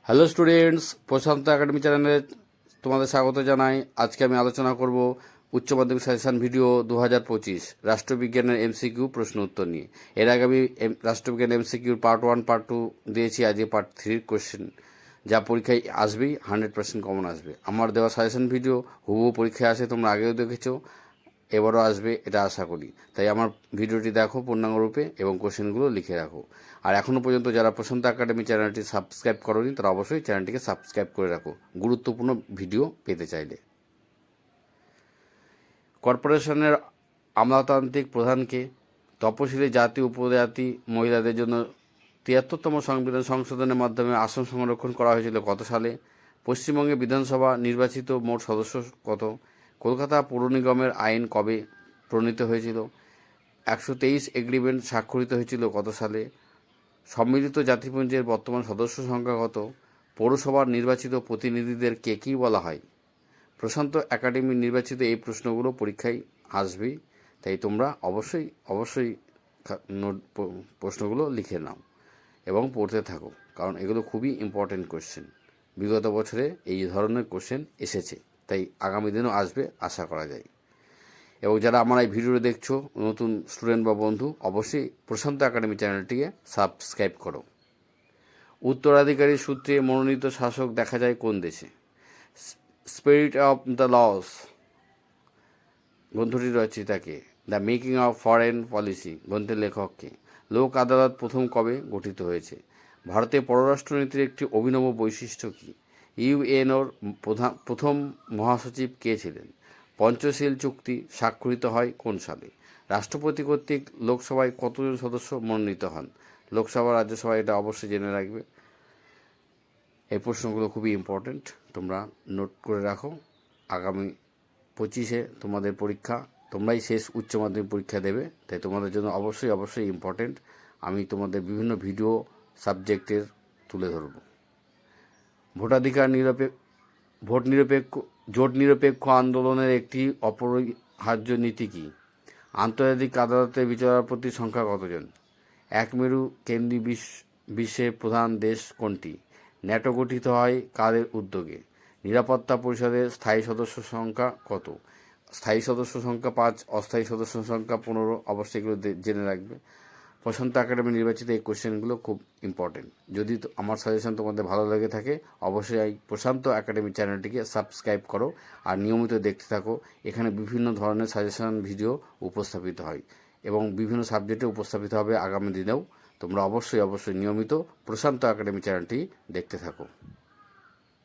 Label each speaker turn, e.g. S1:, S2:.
S1: Hello students, প্রশান্ত academy চ্যানেলে তোমাদের স্বাগত জানাই। আজকে আমি আলোচনা করব উচ্চ মাধ্যমিক সাজেশন ভিডিও 2025 রাষ্ট্রবিজ্ঞানের এমসিকিউ প্রশ্ন উত্তর নিয়ে। এর আগে আমি রাষ্ট্রবিজ্ঞান এমসিকিউর পার্ট 1 পার্ট 2 দিয়েছি, আজকে পার্ট 3 কোশ্চেন যা পরীক্ষায় আসবেই, 100% কমন আসবে। আমার দেওয়া সাজেশন ভিডিও হুবহু পরীক্ষায় আসে, তোমরা আগেও দেখেছো, এবারও আসবে এটা আশা করি। তাই আমার ভিডিওটি দেখো পূর্ণাঙ্গরূপে এবং কোশ্চেনগুলো লিখে রাখো। আর এখনও পর্যন্ত যারা প্রশান্ত একাডেমি চ্যানেলটি সাবস্ক্রাইব করোনি তারা অবশ্যই চ্যানেলটিকে সাবস্ক্রাইব করে রাখো গুরুত্বপূর্ণ ভিডিও পেতে চাইলে। কর্পোরেশনের আমলাতান্ত্রিক প্রধানকে তপশিলি জাতি উপজাতি মহিলাদের জন্য ৭৩তম সংবিধান সংশোধনের মাধ্যমে আসন সংরক্ষণ করা হয়েছিল কত সালে? পশ্চিমবঙ্গে বিধানসভা নির্বাচিত মোট সদস্য কত? কলকাতা পৌর নিগমের আইন কবে প্রণীত হয়েছিল? ১২৩ এগ্রিমেন্ট স্বাক্ষরিত হয়েছিল কত সালে? সম্মিলিত জাতিপুঞ্জের বর্তমান সদস্য সংখ্যা কত? পৌরসভার নির্বাচিত প্রতিনিধিদের কে কী বলা হয়? প্রশান্ত একাডেমি নির্বাচিত এই প্রশ্নগুলো পরীক্ষায় আসবেই, তাই তোমরা অবশ্যই নোট প্রশ্নগুলো লিখে নাও এবং পড়তে থাকো, কারণ এগুলো খুবই ইম্পর্টেন্ট কোশ্চেন। বিগত বছরে এই ধরনের কোশ্চেন এসেছে, তাই আগামী দিনও আসবে আশা করা যায়। এবং যারা আমার এই ভিডিওটি দেখছো, নতুন স্টুডেন্ট বা বন্ধু, অবশ্যই প্রশান্ত একাডেমি চ্যানেলটিকে সাবস্ক্রাইব করো। উত্তরাধিকারী সূত্রে মনোনীত শাসক দেখা যায় কোন দেশে? স্পিরিট অফ দ্য লস গ্রন্থটির রচয়িতাকে? The making of foreign policy গ্রন্থের লেখককে? লোক আদালত প্রথম কবে গঠিত হয়েছে? ভারতের পররাষ্ট্রনীতির একটি অভিনব বৈশিষ্ট্য কী? ইউএনওর প্রথম মহাসচিব কে ছিলেন? পঞ্চশীল চুক্তি স্বাক্ষরিত হয় কোন সালে? রাষ্ট্রপতি কর্তৃক লোকসভায় কতজন সদস্য মনোনীত হন? লোকসভা রাজ্যসভা, এটা অবশ্যই জেনে রাখবে। এই প্রশ্নগুলো খুবই ইম্পর্ট্যান্ট, তোমরা নোট করে রাখো। আগামী 25-এ তোমাদের পরীক্ষা, তোমরাই শেষ উচ্চ মাধ্যমিক পরীক্ষা দেবে, তাই তোমাদের জন্য অবশ্যই ইম্পর্ট্যান্ট। আমি তোমাদের বিভিন্ন ভিডিও সাবজেক্টের তুলে ধরব। ভোটাধিকার জোট নিরপেক্ষ আন্দোলনের একটি অপরিহার্য নীতি কী? আন্তর্জাতিক আদালতে বিচারপতির সংখ্যা কতজন? এক মেরু কেন্দ্রীয় বিশ্বের প্রধান দেশ কোনটি? ন্যাটো গঠিত হয় কাদের উদ্যোগে? নিরাপত্তা পরিষদের স্থায়ী সদস্য সংখ্যা কত? স্থায়ী সদস্য সংখ্যা 5, অস্থায়ী সদস্য সংখ্যা 15। অবশ্যই এগুলো জেনে রাখবে। প্রশান্ত একাডেমি নির্বাচিত এই কোশ্চেনগুলো খুব ইম্পর্টেন্ট। যদি আমার সাজেশন তোমাদের ভালো লেগে থাকে, অবশ্যই এই প্রশান্ত একাডেমি চ্যানেলটিকে সাবস্ক্রাইব করো আর নিয়মিত দেখতে থাকো। এখানে বিভিন্ন ধরনের সাজেশন ভিডিও উপস্থাপিত হয় এবং বিভিন্ন সাবজেক্টে উপস্থাপিত হবে আগামী দিনেও। তোমরা অবশ্যই নিয়মিত প্রশান্ত একাডেমি চ্যানেলটি দেখতে থাকো।